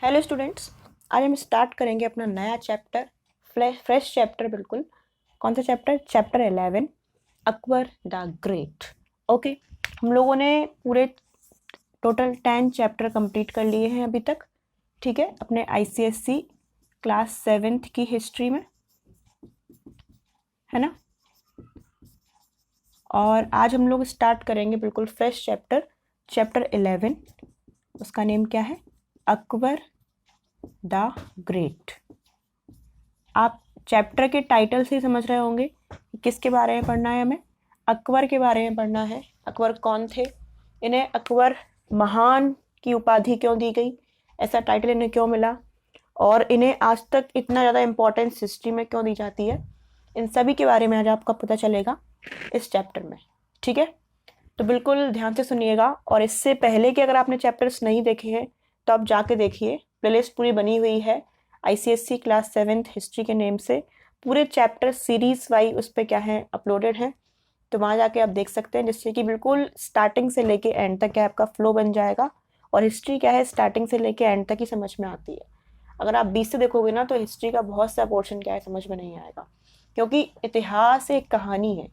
Hello students, आज हम start करेंगे अपना नया चैप्टर, फ्रेश चैप्टर बिल्कुल। कौन सा chapter? Chapter 11, Akbar the great. Okay, हम लोगों ने पूरे टोटल 10 चैप्टर कंप्लीट कर लिए हैं अभी तक। ठीक है, अपने आईसीएससी क्लास 7th की हिस्ट्री में, है ना। और आज हम लोग स्टार्ट करेंगे बिल्कुल फ्रेश चैप्टर, चैप्टर 11। उसका नेम क्या है? Akbar the great. आप चैप्टर के टाइटल से समझ रहे होंगे कि किसके बारे में पढ़ना है हमें। अकबर के बारे में पढ़ना है। अकबर कौन थे, इन्हें अकबर महान की उपाधि क्यों दी गई, ऐसा टाइटल इन्हें क्यों मिला, और इन्हें आज तक इतना ज़्यादा इम्पोर्टेंस हिस्ट्री में क्यों दी जाती है, इन सभी के बारे में आज आपको पता चलेगा इस चैप्टर में। ठीक है, तो बिल्कुल ध्यान से सुनिएगा। और इससे पहले कि अगर आपने चैप्टर्स नहीं देखे हैं तो आप जाके देखिए, प्लेलिस्ट पूरी बनी हुई है आईसीएससी क्लास 7th हिस्ट्री के नेम से। पूरे चैप्टर सीरीज वाइज उस पर क्या है अपलोडेड है, तो वहाँ जाके आप देख सकते हैं, जिससे कि बिल्कुल स्टार्टिंग से लेके एंड तक क्या आपका फ्लो बन जाएगा। और हिस्ट्री क्या है, स्टार्टिंग से लेके एंड तक ही समझ में आती है। अगर आप 20 से देखोगे ना तो हिस्ट्री का बहुत सा पोर्शन क्या है समझ में नहीं आएगा, क्योंकि इतिहास एक कहानी है,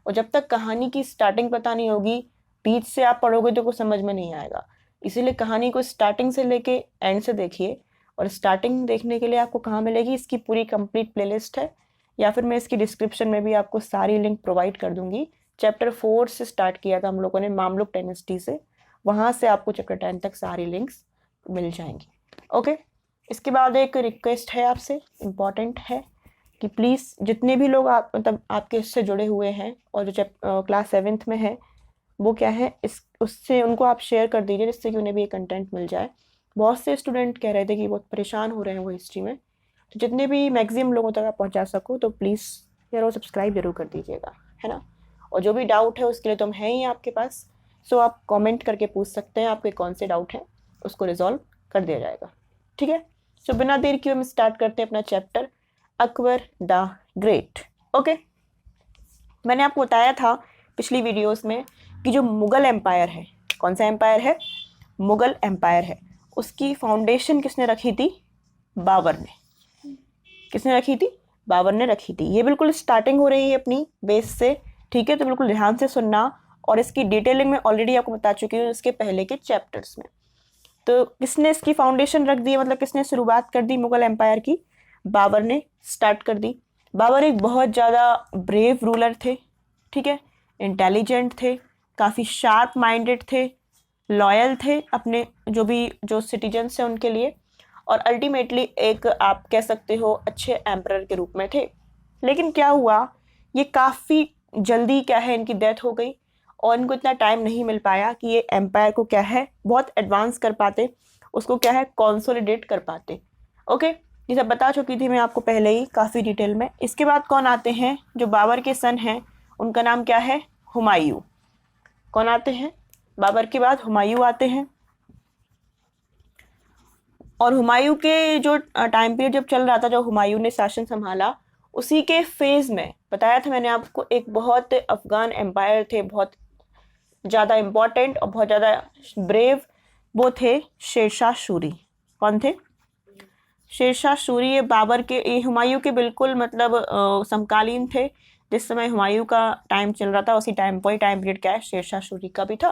और जब तक कहानी की स्टार्टिंग पता नहीं होगी, बीच से आप पढ़ोगे तो कुछ समझ में नहीं आएगा। इसीलिए कहानी को स्टार्टिंग से लेके एंड से देखिए। और स्टार्टिंग देखने के लिए आपको कहाँ मिलेगी, इसकी पूरी कंप्लीट प्लेलिस्ट है, या फिर मैं इसकी डिस्क्रिप्शन में भी आपको सारी लिंक प्रोवाइड कर दूंगी। चैप्टर 4 से स्टार्ट किया था हम लोगों ने, मामलुक डायनेस्टी से, वहाँ से आपको चैप्टर 10 तक सारी लिंक्स मिल जाएंगी। ओके, इसके बाद एक रिक्वेस्ट है आपसे, इम्पॉर्टेंट है, कि प्लीज़ जितने भी लोग आप मतलब आपके इससे जुड़े हुए हैं और जो क्लास 7th में है, वो क्या है इस उससे उनको आप शेयर कर दीजिए, जिससे कि उन्हें भी ये कंटेंट मिल जाए। बहुत से स्टूडेंट कह रहे थे कि बहुत परेशान हो रहे हैं वो हिस्ट्री में, तो जितने भी मैक्सिमम लोगों तक आप पहुंचा सको तो प्लीज़ यार वो सब्सक्राइब जरूर कर दीजिएगा, है ना। और जो भी डाउट है उसके लिए तो हम हैं ही आपके पास, सो आप कमेंट करके पूछ सकते हैं आपके कौन से डाउट हैं, उसको रिजॉल्व कर दिया जाएगा। ठीक है, सो बिना देर किए हम स्टार्ट करते हैं अपना chapter, Akbar the great. Okay, मैंने आपको बताया था पिछली वीडियोस में कि जो मुगल एम्पायर है, कौन सा एम्पायर है? मुगल एम्पायर है। उसकी फाउंडेशन किसने रखी थी? बाबर ने। किसने रखी थी? बाबर ने रखी थी। ये बिल्कुल स्टार्टिंग हो रही है अपनी बेस से, ठीक है, तो बिल्कुल ध्यान से सुनना। और इसकी डिटेलिंग में ऑलरेडी आपको बता चुकी हूँ इसके पहले के चैप्टर्स में। तो किसने इसकी फाउंडेशन रख दी, मतलब किसने शुरुआत कर दी मुगल एम्पायर की? बाबर ने स्टार्ट कर दी। बाबर एक बहुत ज़्यादा ब्रेव रूलर थे, ठीक है, इंटेलिजेंट थे, काफ़ी शार्प माइंडेड थे, लॉयल थे अपने जो सिटीजन्स हैं उनके लिए, और अल्टीमेटली एक आप कह सकते हो अच्छे एम्परर के रूप में थे। लेकिन क्या हुआ, ये काफ़ी जल्दी क्या है इनकी डेथ हो गई, और इनको इतना टाइम नहीं मिल पाया कि ये एम्पायर को क्या है बहुत एडवांस कर पाते, उसको क्या है कंसोलिडेट कर पाते। ओके, ये सब बता चुकी थी मैं आपको पहले ही काफ़ी डिटेल में। इसके बाद कौन आते हैं? जो बाबर के सन हैं, उनका नाम क्या है? हुमायूं। कौन आते हैं? बाबर के बाद हुमायूं आते हैं। और हुमायूं के जो टाइम पीरियड जब चल रहा था, जो हुमायूं ने शासन संभाला, उसी के फेज में बताया था मैंने आपको, एक बहुत अफगान एम्पायर थे, बहुत ज़्यादा इम्पोर्टेंट और बहुत ज़्यादा ब्रेव, वो थे शेरशाह सूरी। कौन थे? शेरशाह सूरी। ये बाबर के, ये हुमायूं के बिल्कुल मतलब समकालीन थे। जिस समय हुमायूं का टाइम चल रहा था उसी टाइम वही टाइम पीरियड क्या है शेरशाह सूरी का भी था।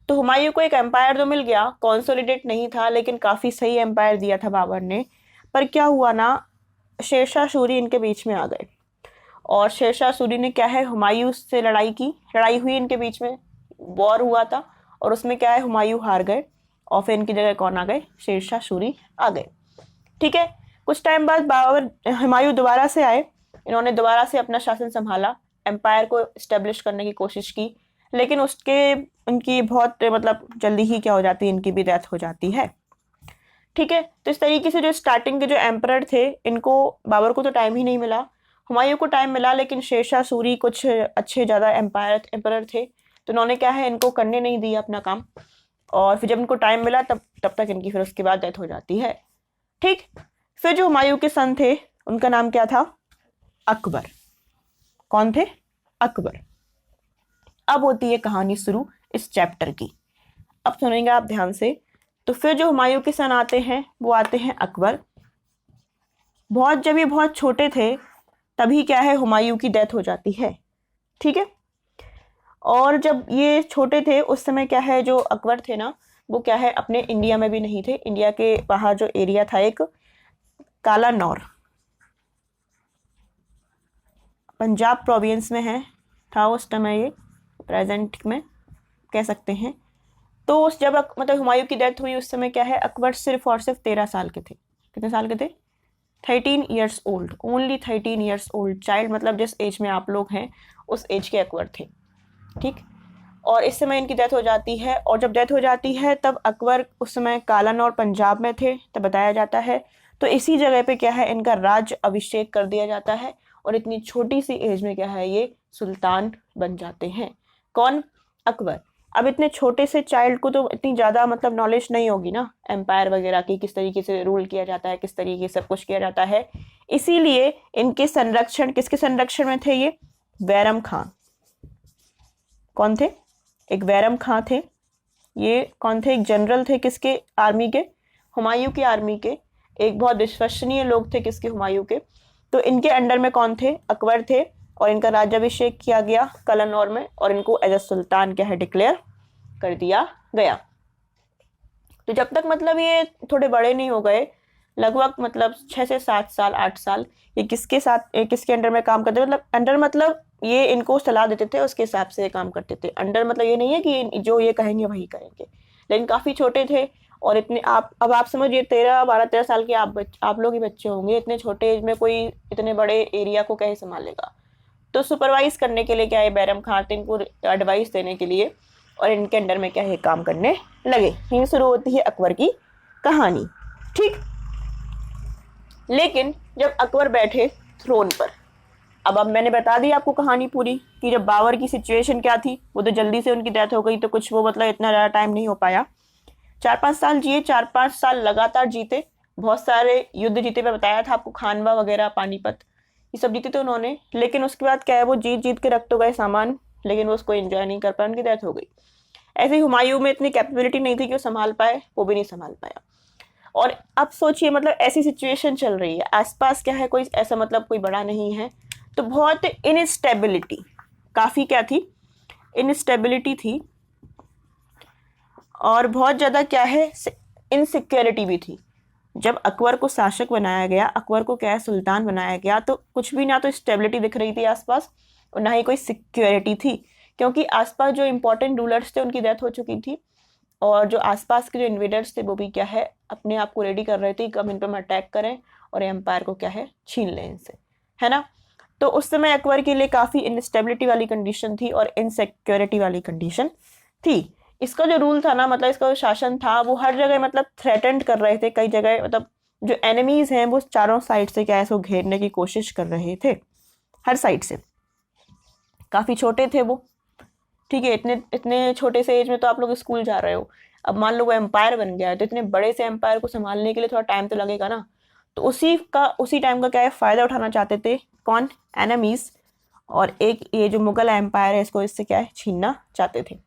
तो हुमायूं को एक एम्पायर तो मिल गया, कॉन्सोलिडेट नहीं था, लेकिन काफ़ी सही एम्पायर दिया था बाबर ने। पर क्या हुआ ना, शेरशाह सूरी इनके बीच में आ गए, और शेरशाह सूरी ने क्या है हुमायूं से लड़ाई की, लड़ाई हुई इनके बीच में, वॉर हुआ था, और उसमें क्या है हुमायूं हार गए, और फिर इनकी जगह कौन आ गए? शेरशाह सूरी आ गए। ठीक है, कुछ टाइम बाद बाबर हुमायूं दोबारा से आए, इन्होंने दोबारा से अपना शासन संभाला, एम्पायर को इस्टेब्लिश करने की कोशिश की, लेकिन उसके उनकी बहुत मतलब जल्दी ही क्या हो जाती है, इनकी भी डेथ हो जाती है। ठीक है, तो इस तरीके से जो स्टार्टिंग के जो एम्परर थे, इनको बाबर को तो टाइम ही नहीं मिला, हुमायूं को टाइम मिला, लेकिन शेरशाह सूरी कुछ अच्छे ज़्यादा एम्परर थे, तो उन्होंने क्या है इनको करने नहीं दिया अपना काम, और फिर जब इनको टाइम मिला तब तक इनकी फिर उसके बाद डेथ हो जाती है। ठीक, फिर जो हुमायूं के सन थे उनका नाम क्या था? अकबर। कौन थे? अकबर। अब होती है कहानी शुरू इस चैप्टर की। अब सुनेंगे आप ध्यान से, तो फिर जो हुमायूं के सन आते हैं वो आते हैं अकबर। जब ये बहुत छोटे थे तभी क्या है हुमायूं की डेथ हो जाती है, ठीक है। और जब ये छोटे थे उस समय क्या है जो अकबर थे ना वो क्या है अपने इंडिया में भी नहीं थे, इंडिया के बाहर जो एरिया था एक कालानौर पंजाब प्रोविंस में है था उस समय, ये प्रेजेंट में कह सकते हैं। तो उस जब मतलब हुमायूं की डेथ हुई उस समय क्या है अकबर सिर्फ और सिर्फ 13 साल के थे। कितने साल के थे? 13 years old, only 13 years old child, मतलब जिस एज में आप लोग हैं उस एज के अकबर थे, ठीक। और इस समय इनकी डेथ हो जाती है, और जब डेथ हो जाती है तब अकबर उस समय कालानौर पंजाब में थे तब बताया जाता है। तो इसी जगह पे क्या है इनका राज्य अभिषेक कर दिया जाता है और इतनी छोटी सी एज में क्या है ये सुल्तान बन जाते हैं। कौन? अकबर। अब इतने छोटे से चाइल्ड को तो इतनी ज़्यादा मतलब नॉलेज नहीं होगी ना एम्पायर वगैरह की, किस तरीके से रूल किया जाता है, किस तरीके से सब कुछ किया जाता है। इसीलिए इनके संरक्षण, किसके संरक्षण में थे ये? बैरम खान। कौन थे? एक बैरम खां थे। ये कौन थे? एक जनरल थे किसके? आर्मी के, हुमायूं की आर्मी के। एक बहुत विश्वसनीय लोग थे किसके? हुमायूं के। तो इनके अंडर में कौन थे? अकबर थे। और इनका राज्याभिषेक किया गया कलानौर में और इनको एज अ सुल्तान क्या है डिक्लेयर कर दिया गया। तो जब तक मतलब ये थोड़े बड़े नहीं हो गए, लगभग मतलब 6 से 7 साल 8 साल, ये किसके साथ किसके अंडर में काम करते? मतलब अंडर मतलब ये इनको सलाह देते थे उसके हिसाब से काम करते थे। अंडर मतलब ये नहीं है कि जो ये कहेंगे वही करेंगे, लेकिन काफ़ी छोटे थे। और इतने अब आप समझिए 12 साल के आप लोग ही बच्चे होंगे, इतने छोटे एज में कोई इतने बड़े एरिया को कैसे संभालेगा। तो सुपरवाइज करने के लिए क्या है बैरम खान थे, इनको एडवाइस देने के लिए, और इनके अंडर में क्या है काम करने लगे। यहीं शुरू होती है अकबर की कहानी, ठीक। लेकिन जब अकबर बैठे थ्रोन पर, अब मैंने बता दी आपको कहानी पूरी कि जब बाबर की सिचुएशन क्या थी, वो तो जल्दी से उनकी डेथ हो गई, तो कुछ वो मतलब इतना ज़्यादा टाइम नहीं हो पाया। 4-5 साल जिए, 4-5 साल लगातार जीते, बहुत सारे युद्ध जीते। मैं बताया था आपको, खानवा वगैरह, पानीपत, ये सब जीते थे उन्होंने। लेकिन उसके बाद क्या है वो जीत जीत के रख तो गए सामान, लेकिन वो उसको एंजॉय नहीं कर पाए, उनकी डेथ हो गई। ऐसे ही हुमायूं में इतनी कैपेबिलिटी नहीं थी कि वो संभाल पाए, वो भी नहीं संभाल पाया। और अब सोचिए मतलब ऐसी सिचुएशन चल रही है, आसपास क्या है कोई ऐसा मतलब कोई बड़ा नहीं है, तो बहुत इनस्टेबिलिटी, काफ़ी क्या थी? इनस्टेबिलिटी थी। और बहुत ज़्यादा क्या है इनसिक्योरिटी भी थी। जब अकबर को शासक बनाया गया, अकबर को क्या है सुल्तान बनाया गया, तो कुछ भी ना तो स्टेबिलिटी दिख रही थी आसपास और ना ही कोई सिक्योरिटी थी, क्योंकि आसपास जो इंपॉर्टेंट रूलर्स थे उनकी डेथ हो चुकी थी। और जो आसपास के जो इन्वेडर्स थे वो भी क्या है अपने आप को रेडी कर रहे थे कि हम इन पर हम अटैक करें और एम्पायर को क्या है छीन लें इनसे, है ना। तो उस समय अकबर के लिए काफ़ी इनस्टेबिलिटी वाली कंडीशन थी और इनसिक्योरिटी वाली कंडीशन थी। इसका जो रूल था ना, मतलब इसका जो शासन था, वो हर जगह मतलब थ्रेटेंड कर रहे थे। कई जगह मतलब जो एनिमीज हैं वो चारों साइड से क्या है इसको घेरने की कोशिश कर रहे थे, हर साइड से। काफ़ी छोटे थे वो, ठीक है। इतने छोटे से एज में तो आप लोग स्कूल जा रहे हो। अब मान लो वो एम्पायर बन गया है, तो इतने बड़े से एम्पायर को संभालने के लिए थोड़ा टाइम तो लगेगा ना। तो उसी टाइम का क्या है फ़ायदा उठाना चाहते थे कौन? एनिमीज। और एक ये जो मुगल एम्पायर है इसको इससे क्या है छीनना चाहते थे।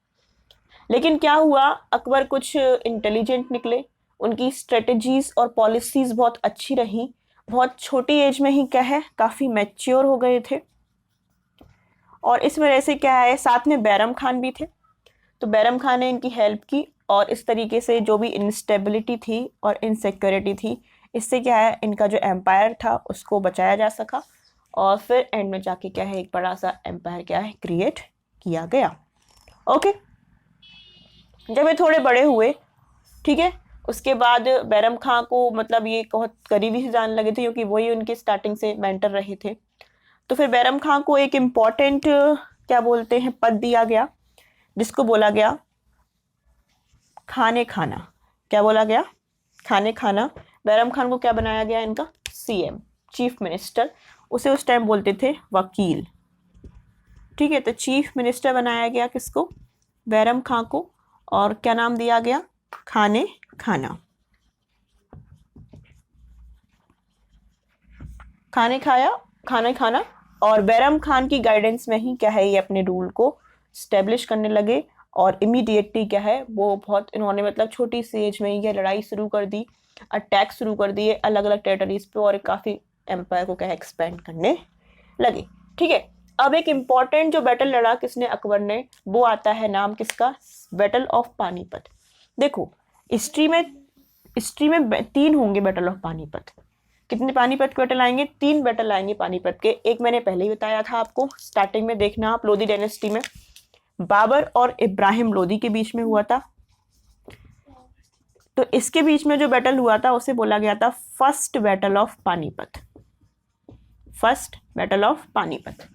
लेकिन क्या हुआ, अकबर कुछ इंटेलिजेंट निकले, उनकी स्ट्रेटजीज और पॉलिसीज बहुत अच्छी रही। बहुत छोटी एज में ही क्या है काफ़ी मैच्योर हो गए थे। और इस वजह से क्या है साथ में बैरम खान भी थे, तो बैरम खान ने इनकी हेल्प की और इस तरीके से जो भी इंस्टेबिलिटी थी और इनसिक्योरिटी थी, इससे क्या है इनका जो एम्पायर था उसको बचाया जा सका। और फिर एंड में जाके क्या है एक बड़ा सा एम्पायर क्या है क्रिएट किया गया। ओके, जब ये थोड़े बड़े हुए, ठीक है, उसके बाद बैरम खां को मतलब ये बहुत करीबी से जानने लगे थे क्योंकि वही उनके स्टार्टिंग से मेंटर रहे थे। तो फिर बैरम खां को एक इम्पॉर्टेंट क्या बोलते हैं पद दिया गया, जिसको बोला गया खाने खाना। क्या बोला गया? खाने खाना। बैरम खान को क्या बनाया गया? इनका सीएम, चीफ मिनिस्टर। उसे उस टाइम बोलते थे वकील, ठीक है। तो चीफ मिनिस्टर बनाया गया किसको? बैरम खां को। और क्या नाम दिया गया? खाने खाना। खाने खाना। और बैरम खान की गाइडेंस में ही क्या है ये अपने रूल को स्टेब्लिश करने लगे और इमीडिएटली क्या है वो बहुत इन्होंने मतलब छोटी सी एज में ये लड़ाई शुरू कर दी, अटैक शुरू कर दिए अलग अलग टेरिटरीज पे और काफ़ी एम्पायर को क्या है एक्सपेंड करने लगे। ठीक है, अब एक इम्पॉर्टेंट जो बैटल लड़ा किसने, अकबर ने, वो आता है नाम किसका, बैटल ऑफ पानीपत। देखो हिस्ट्री में 3 होंगे बैटल ऑफ पानीपत। कितने पानीपत के बैटल आएंगे, 3 बैटल आएंगे पानीपत के। एक मैंने पहले ही बताया था आपको, स्टार्टिंग में देखना आप, लोधी डायनेस्टी में बाबर और इब्राहिम लोधी के बीच में हुआ था। तो इसके बीच में जो बैटल हुआ था उसे बोला गया था first battle of Panipat, first battle of Panipat.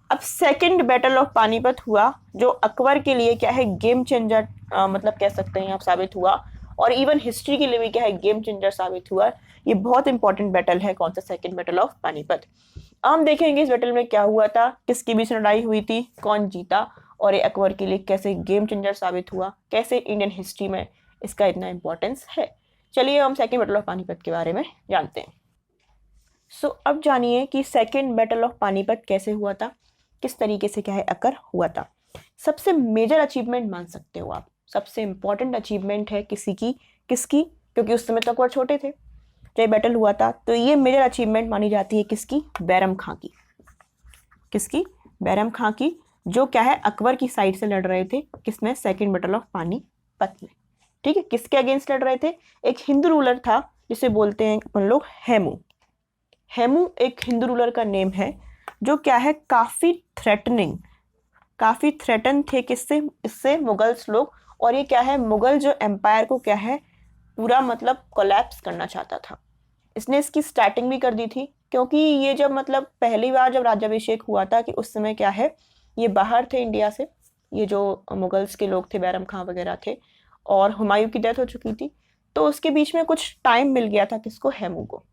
अब सेकंड बैटल ऑफ पानीपत हुआ जो अकबर के लिए क्या है गेम चेंजर मतलब कह सकते हैं आप साबित हुआ, और इवन हिस्ट्री के लिए भी क्या है गेम चेंजर साबित हुआ। ये बहुत इंपॉर्टेंट बैटल है, कौन सा, सेकंड बैटल ऑफ पानीपत। हम देखेंगे इस बैटल में क्या हुआ था, किसके बीच लड़ाई हुई थी, कौन जीता, और ये अकबर के लिए कैसे गेम चेंजर साबित हुआ, कैसे इंडियन हिस्ट्री में इसका इतना इंपॉर्टेंस है। चलिए हम सेकंड बैटल ऑफ पानीपत के बारे में जानते हैं। सो अब जानिए कि सेकंड बैटल ऑफ पानीपत कैसे हुआ था, किस तरीके से क्या है अकर हुआ था। सबसे मेजर अचीवमेंट मान सकते हो आप, सबसे इंपॉर्टेंट अचीवमेंट है किसकी, क्योंकि उस समय तो अकबर छोटे थे जब बैटल हुआ था, तो ये मेजर अचीवमेंट मानी जाती है किसकी, बैरम खां की। किसकी, बैरम खां की, जो क्या है अकबर की साइड से लड़ रहे थे, किसमें, सेकंड बैटल ऑफ पानीपत में। ठीक है, किसके अगेंस्ट लड़ रहे थे, एक हिंदू रूलर था जिसे बोलते हैं अपन लोग हेमू। हेमू एक हिंदू रूलर का नेम है जो क्या है काफी थ्रेटन थे किससे, इससे मुगल्स लोग, और ये क्या है मुगल जो एम्पायर को क्या है पूरा मतलब कोलैप्स करना चाहता था। इसने इसकी स्टार्टिंग भी कर दी थी, क्योंकि ये जब मतलब पहली बार जब राज्याभिषेक हुआ था कि उस समय क्या है ये बाहर थे इंडिया से, ये जो मुगल्स के लोग थे बैरम खां वगैरह थे, और हुमायूं की डेथ हो चुकी थी, तो उसके बीच में कुछ टाइम मिल गया था किसको, हेमू को,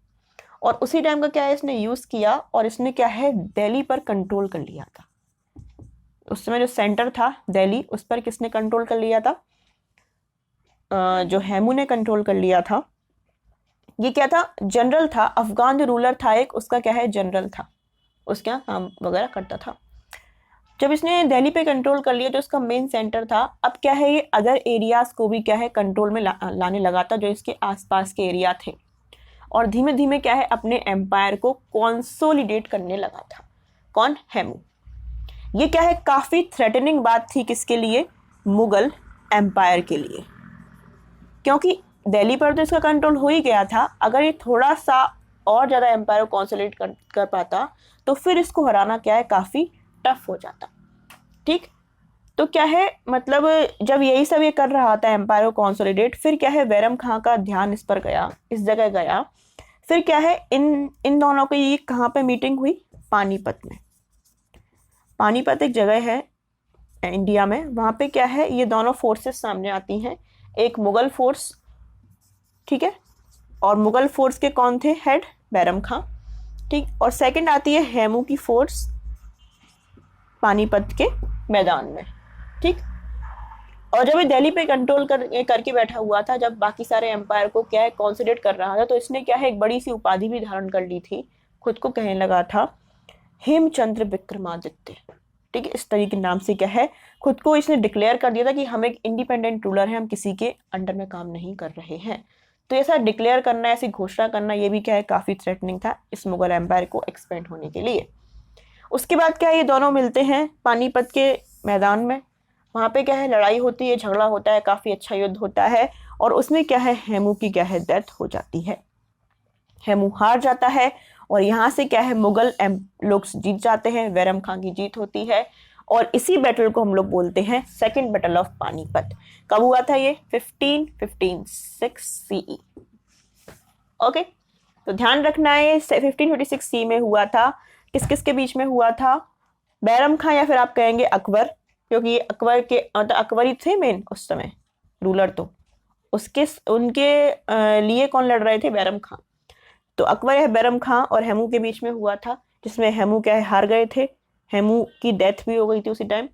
और उसी टाइम का क्या है इसने यूज किया और इसने क्या है दिल्ली पर कंट्रोल कर लिया था। उस समय जो सेंटर था दिल्ली, उस पर किसने कंट्रोल कर लिया था, जो हेमू ने कंट्रोल कर लिया था। ये क्या था, जनरल था, अफगान जो रूलर था एक, उसका क्या है जनरल था, उसके यहाँ काम वगैरह करता था। जब इसने दिल्ली पे कंट्रोल कर लिया जो इसका मेन सेंटर था, अब क्या है ये अदर एरियाज को भी क्या है कंट्रोल में लाने लगा था जो इसके आसपास के एरिया थे, और धीमे धीमे क्या है अपने एम्पायर को कंसोलिडेट करने लगा था। कौन, हेमू। ये क्या है काफी थ्रेटनिंग बात थी किसके लिए, मुगल एम्पायर के लिए, क्योंकि दिल्ली पर तो इसका कंट्रोल हो ही गया था, अगर ये थोड़ा सा और ज्यादा एम्पायर को कंसोलिडेट कर पाता तो फिर इसको हराना क्या है काफी टफ हो जाता। ठीक, तो क्या है मतलब जब यही सब ये कर रहा था एम्पायर को कंसोलिडेट, फिर क्या है बैरम खां का ध्यान इस पर गया, इस जगह गया। फिर क्या है इन दोनों की ये कहाँ पे मीटिंग हुई, पानीपत में। पानीपत एक जगह है इंडिया में, वहाँ पे क्या है ये दोनों फोर्सेस सामने आती हैं, एक मुगल फोर्स, ठीक है, और मुगल फोर्स के कौन थे हेड, बैरम खां, ठीक, और सेकंड आती है हेमू की फोर्स पानीपत के मैदान में। ठीक, और जब ये दिल्ली पे कंट्रोल करके बैठा हुआ था, जब बाकी सारे एम्पायर को क्या है कॉन्सिडरेट कर रहा था, तो इसने क्या है एक बड़ी सी उपाधि भी धारण कर ली थी, खुद को कहने लगा था हेमचंद्र विक्रमादित्य। ठीक है, इस तरीके के नाम से क्या है खुद को इसने डिक्लेयर कर दिया था कि हम एक इंडिपेंडेंट रूलर हैं, हम किसी के अंडर में काम नहीं कर रहे हैं। तो ऐसा डिक्लेयर करना, ऐसी घोषणा करना, ये भी क्या है काफी थ्रेटनिंग था इस मुगल एम्पायर को एक्सपेंड होने के लिए। उसके बाद क्या है ये दोनों मिलते हैं पानीपत के मैदान में, वहाँ पे क्या है लड़ाई होती है, झगड़ा होता है, काफी अच्छा युद्ध होता है, और उसमें क्या है हेमू की क्या है डेथ हो जाती है, हेमू हार जाता है, और यहाँ से क्या है मुगल लोग जीत जाते हैं, बैरम खां की जीत होती है, और इसी बैटल को हम लोग बोलते हैं सेकंड बैटल ऑफ पानीपत। कब हुआ था ये, 1556 सीई। ओके, तो ध्यान रखना है 1556 सी में हुआ था। किस किस के बीच में हुआ था, बैरम खां या फिर आप कहेंगे अकबर, क्योंकि ये अकबर के मतलब अकबरी थे मेन उस समय रूलर, तो उनके लिए कौन लड़ रहे थे, बैरम खां। तो अकबर या बैरम खां और हेमू के बीच में हुआ था, जिसमें हेमू क्या है हार गए थे, हेमू की डेथ भी हो गई थी उसी टाइम,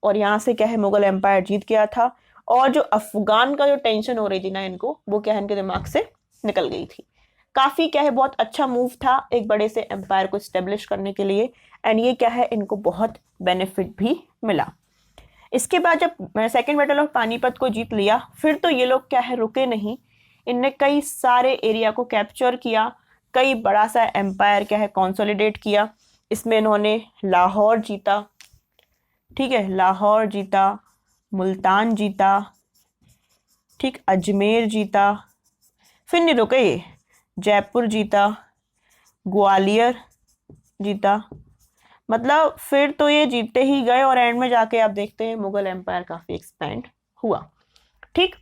और यहाँ से क्या है मुगल एम्पायर जीत गया था, और जो अफगान का जो टेंशन हो रही थी ना इनको, वो क्या है इनके दिमाग से निकल गई थी। काफी क्या है बहुत अच्छा मूव था एक बड़े से एम्पायर को स्टेब्लिश करने के लिए, एंड ये क्या है इनको बहुत बेनिफिट भी मिला। इसके बाद जब सेकेंड बैटल ऑफ पानीपत को जीत लिया, फिर तो ये लोग क्या है रुके नहीं, इनने कई सारे एरिया को कैप्चर किया, कई बड़ा सा एम्पायर क्या है कंसोलिडेट किया। इसमें इन्होंने लाहौर जीता, ठीक है, लाहौर जीता, मुल्तान जीता, ठीक, अजमेर जीता, फिर नहीं रुके ये, जयपुर जीता, ग्वालियर जीता, मतलब फिर तो ये जीतते ही गए और एंड में जाके आप देखते हैं मुगल एम्पायर काफी एक्सपेंड हुआ। ठीक,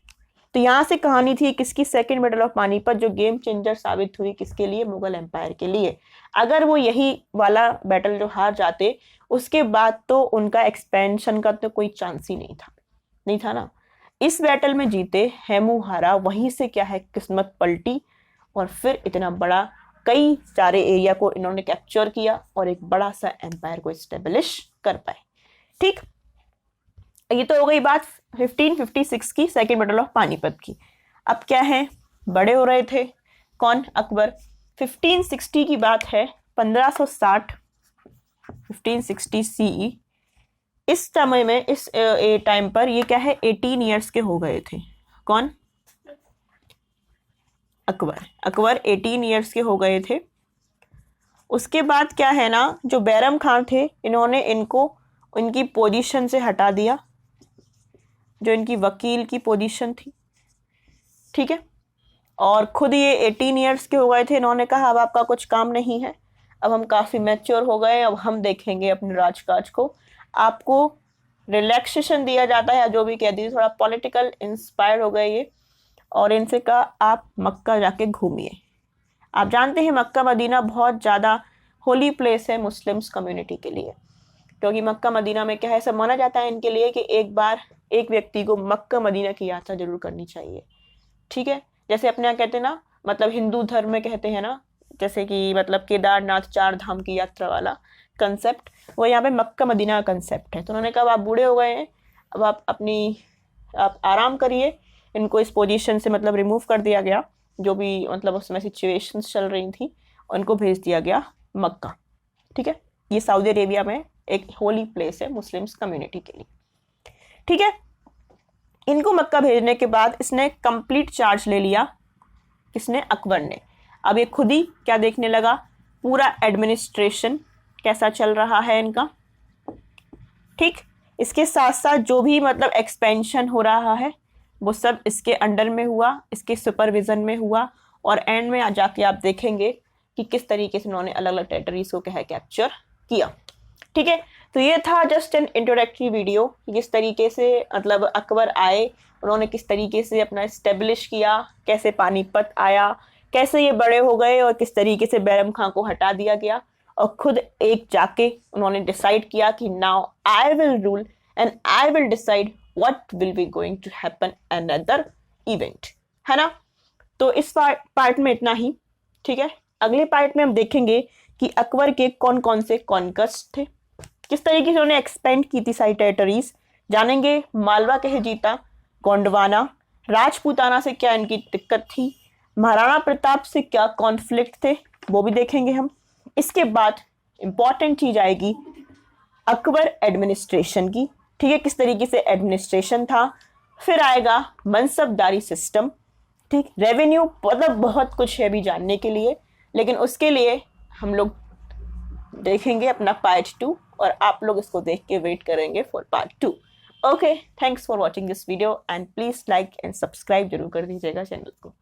तो यहाँ से कहानी थी किसकी, सेकेंड बैटल ऑफ पानीपत, जो गेम चेंजर साबित हुई किसके लिए, मुगल एम्पायर के लिए। अगर वो यही वाला बैटल जो हार जाते, उसके बाद तो उनका एक्सपेंशन का तो कोई चांस ही नहीं था ना। इस बैटल में जीते, हेमू हारा, वहीं से क्या है किस्मत पलटी और फिर इतना बड़ा कई सारे एरिया को इन्होंने कैप्चर किया और एक बड़ा सा एम्पायर को एस्टेब्लिश कर पाए। ठीक, ये तो हो गई बात 1556 की, सेकेंड बैटल ऑफ पानीपत की। अब क्या है, बड़े हो रहे थे कौन, अकबर। 1560 की बात है, 1560 1560 CE। इस समय में इस टाइम पर ये क्या है 18 ईयर्स के हो गए थे, कौन, अकबर 18 ईयर्स के हो गए थे। उसके बाद क्या है ना, जो बैरम खान थे, इन्होंने इनको इनकी पोजीशन से हटा दिया, जो इनकी वकील की पोजीशन थी, ठीक है, और खुद ये 18 ईयर्स के हो गए थे। इन्होंने कहा अब आपका कुछ काम नहीं है, अब हम काफ़ी मैच्योर हो गए, अब हम देखेंगे अपने राजकाज को। आपको रिलैक्सेशन दिया जाता है, या जो भी कह दीजिए, थोड़ा पॉलिटिकल इंस्पायर हो गए ये, और इनसे कहा आप मक्का जाके घूमिए। आप जानते हैं मक्का मदीना बहुत ज़्यादा होली प्लेस है मुस्लिम्स कम्युनिटी के लिए, क्योंकि मक्का मदीना में क्या है, सब माना जाता है इनके लिए कि एक बार एक व्यक्ति को मक्का मदीना की यात्रा जरूर करनी चाहिए। ठीक है, जैसे अपने यहाँ कहते हैं ना, मतलब हिंदू धर्म में कहते हैं ना, जैसे कि मतलब केदारनाथ 4 धाम की यात्रा वाला कंसेप्ट, वो यहाँ पे मक्का मदीना का कंसेप्ट है। तो उन्होंने कहा आप बूढ़े हो गए हैं, अब आप आराम करिए। इनको इस पोजीशन से मतलब रिमूव कर दिया गया, जो भी मतलब उसमें सिचुएशंस चल रही थी, उनको भेज दिया गया मक्का। ठीक है, ये सऊदी अरेबिया में एक होली प्लेस है मुस्लिम्स कम्युनिटी के लिए। ठीक है, इनको मक्का भेजने के बाद इसने कंप्लीट चार्ज ले लिया, किसने, अकबर ने। अब ये खुद ही क्या देखने लगा, पूरा एडमिनिस्ट्रेशन कैसा चल रहा है इनका। ठीक, इसके साथ साथ जो भी मतलब एक्सपेंशन हो रहा है वो सब इसके अंडर में हुआ, इसके सुपरविजन में हुआ, और एंड में जाके आप देखेंगे कि किस तरीके से उन्होंने अलग अलग टेरिटरीज को क्या कैप्चर किया। ठीक है, तो ये था जस्ट एन इंट्रोडक्टरी वीडियो, किस तरीके से मतलब अकबर आए, उन्होंने किस तरीके से अपना एस्टेब्लिश किया, कैसे पानीपत आया, कैसे ये बड़े हो गए, और किस तरीके से बैरम खां को हटा दिया गया, और खुद एक जाके उन्होंने डिसाइड किया कि now I will rule and I will decide what will be going to happen another event, है ना। तो इस पार्ट में इतना ही। ठीक है, अगले पार्ट में हम देखेंगे कि अकबर के कौन कौन से कॉन्क्वेस्ट थे, किस तरीके से उन्होंने एक्सपेंड की थी सारी टेरिटरीज, जानेंगे। मालवा कहे जीता, गोंडवाना, राजपूताना से क्या इनकी दिक्कत थी, महाराणा प्रताप से क्या कॉन्फ्लिक्ट थे, वो भी देखेंगे हम। इसके बाद इंपॉर्टेंट चीज आएगी अकबर एडमिनिस्ट्रेशन की, ठीक है, किस तरीके से एडमिनिस्ट्रेशन था। फिर आएगा मनसबदारी सिस्टम, ठीक, रेवेन्यू, मतलब बहुत कुछ है भी जानने के लिए, लेकिन उसके लिए हम लोग देखेंगे अपना पार्ट 2, और आप लोग इसको देख के वेट करेंगे for part 2। Okay, thanks for watching this video and please like and subscribe जरूर कर दीजिएगा चैनल को।